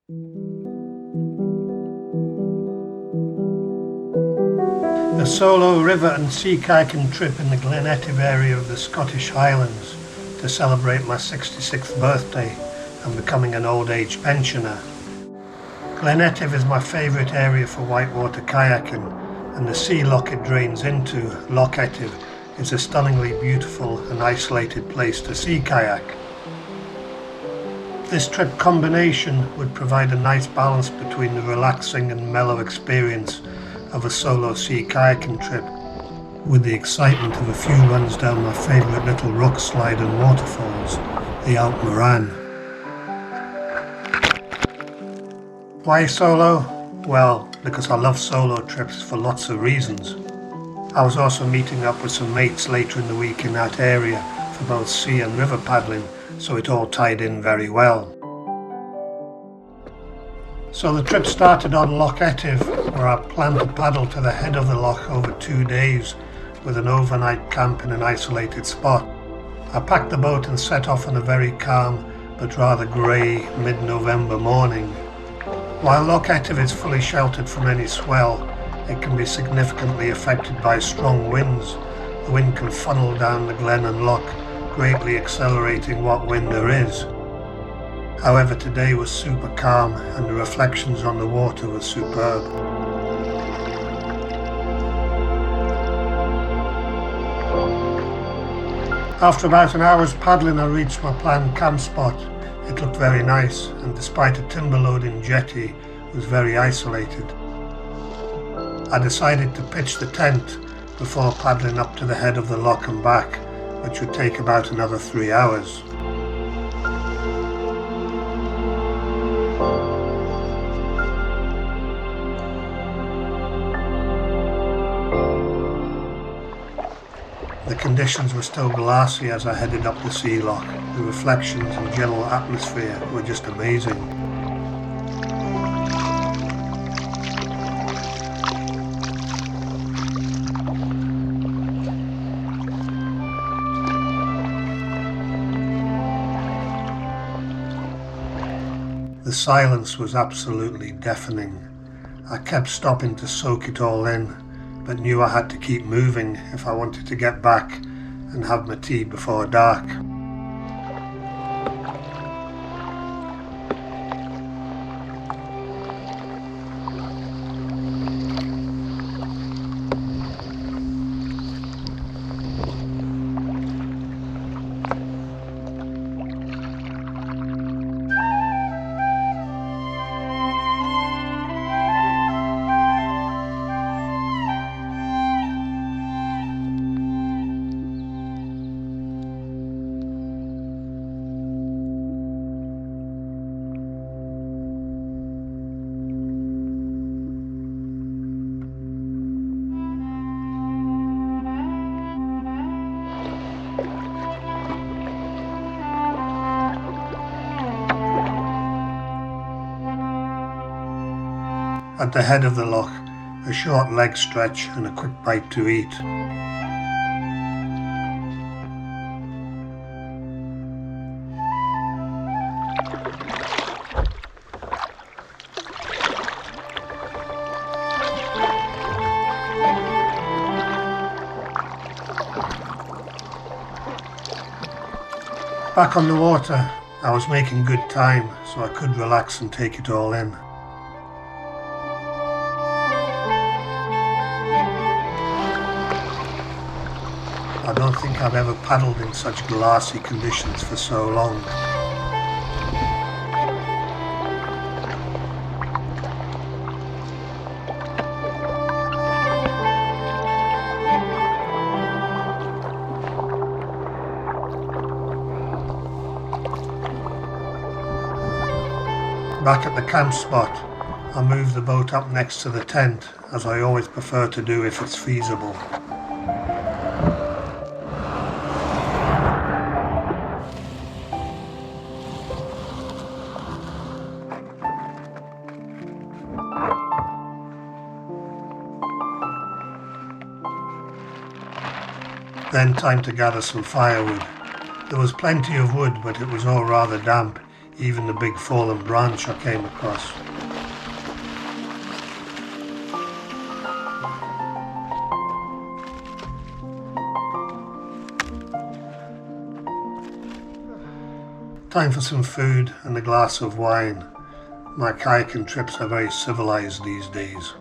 A solo river and sea kayaking trip in the Glen Etive area of the Scottish Highlands to celebrate my 66th birthday and becoming an old age pensioner. Glen Etive is my favourite area for whitewater kayaking, and the sea loch it drains into, Loch Etive, is a stunningly beautiful and isolated place to sea kayak. This trip combination would provide a nice balance between the relaxing and mellow experience of a solo sea kayaking trip with the excitement of a few runs down my favourite little rock slide and waterfalls, the Allt Mheuran. Why solo? Well, because I love solo trips for lots of reasons. I was also meeting up with some mates later in the week in that area for both sea and river paddling, so it all tied in very well. So the trip started on Loch Etive, where I planned to paddle to the head of the loch over 2 days with an overnight camp in an isolated spot. I packed the boat and set off on a very calm but rather grey mid-November morning. While Loch Etive is fully sheltered from any swell, it can be significantly affected by strong winds. The wind can funnel down the glen and loch, greatly accelerating what wind there is. However, today was super calm and the reflections on the water were superb. After about an hour's paddling, I reached my planned camp spot. It looked very nice, and despite a timber loading jetty, was very isolated. I decided to pitch the tent before paddling up to the head of the loch and back, which would take about another 3 hours. The conditions were still glassy as I headed up the sea loch. The reflections and general atmosphere were just amazing. The silence was absolutely deafening. I kept stopping to soak it all in, but knew I had to keep moving if I wanted to get back and have my tea before dark. At the head of the loch, a short leg stretch and a quick bite to eat. Back on the water, I was making good time, so I could relax and take it all in. I don't think I've ever paddled in such glassy conditions for so long. Back at the camp spot, I moved the boat up next to the tent, as I always prefer to do if it's feasible. Then time to gather some firewood. There was plenty of wood, but it was all rather damp, even the big fallen branch I came across. Time for some food and a glass of wine. My kayaking trips are very civilized these days.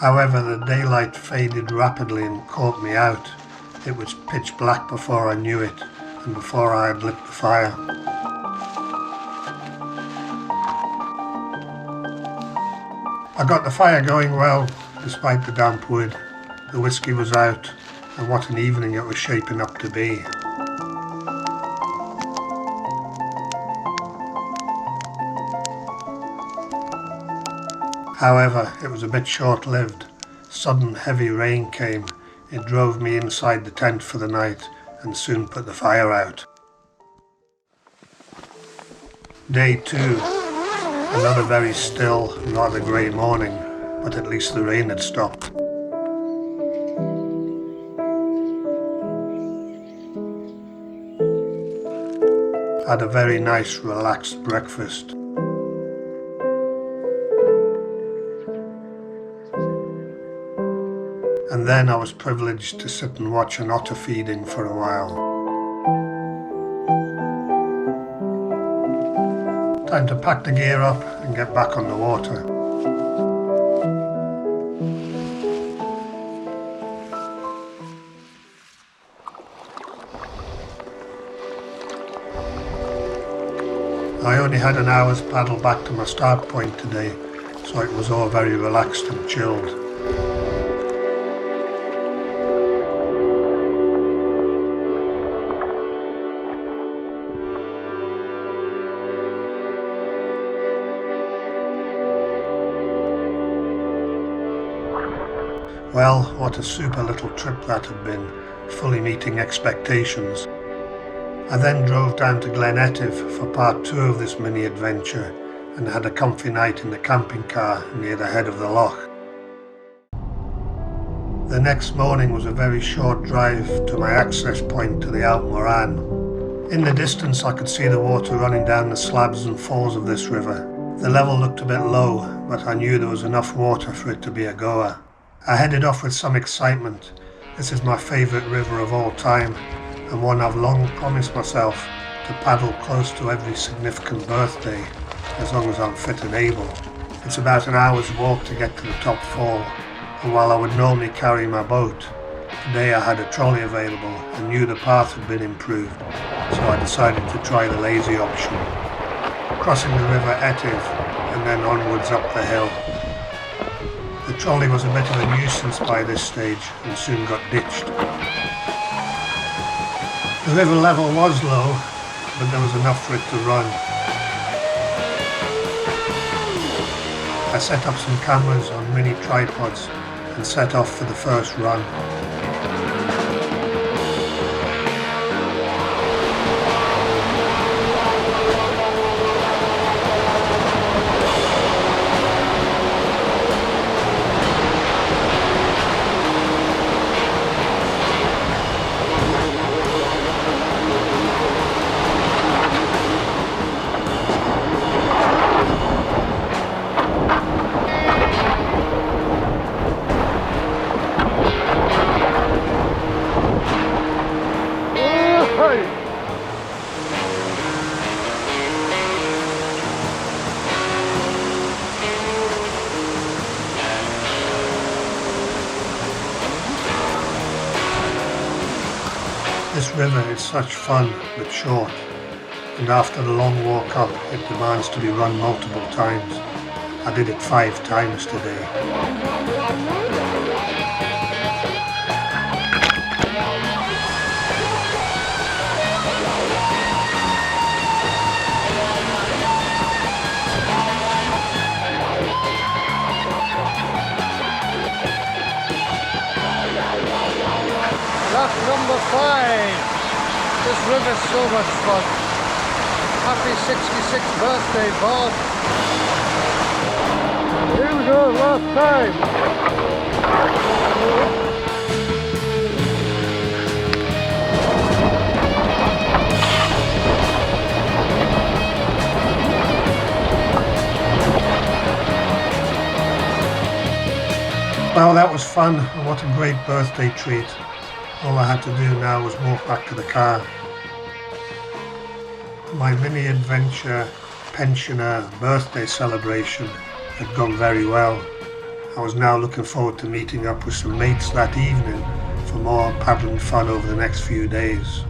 However, the daylight faded rapidly and caught me out. It was pitch black before I knew it, and before I had lit the fire. I got the fire going well, despite the damp wood. The whiskey was out, and what an evening it was shaping up to be. However, it was a bit short-lived. Sudden heavy rain came. It drove me inside the tent for the night and soon put the fire out. Day 2. Another very still, rather grey morning, but at least the rain had stopped. Had a very nice, relaxed breakfast. And then I was privileged to sit and watch an otter feeding for a while. Time to pack the gear up and get back on the water. I only had an hour's paddle back to my start point today, so it was all very relaxed and chilled. Well, what a super little trip that had been, fully meeting expectations. I then drove down to Glen Etive for part 2 of this mini adventure and had a comfy night in the camping car near the head of the loch. The next morning was a very short drive to my access point to the Allt Mheuran. In the distance I could see the water running down the slabs and falls of this river. The level looked a bit low, but I knew there was enough water for it to be a goer. I headed off with some excitement. This is my favourite river of all time, and one I've long promised myself to paddle close to every significant birthday, as long as I'm fit and able. It's about an hour's walk to get to the top fall, and while I would normally carry my boat, today I had a trolley available and knew the path had been improved, so I decided to try the lazy option. Crossing the river Etive and then onwards up the hill. The trolley was a bit of a nuisance by this stage and soon got ditched. The river level was low, but there was enough for it to run. I set up some cameras on mini tripods and set off for the first run. This river is such fun but short, and after the long walk up it demands to be run multiple times. I did it 5 times today. Loch number 5. This river's so much fun. Happy 66th birthday, Bob. Here we go, last time. Well, that was fun, and what a great birthday treat. All I had to do now was walk back to the car. My mini adventure pensioner birthday celebration had gone very well. I was now looking forward to meeting up with some mates that evening for more paddling fun over the next few days.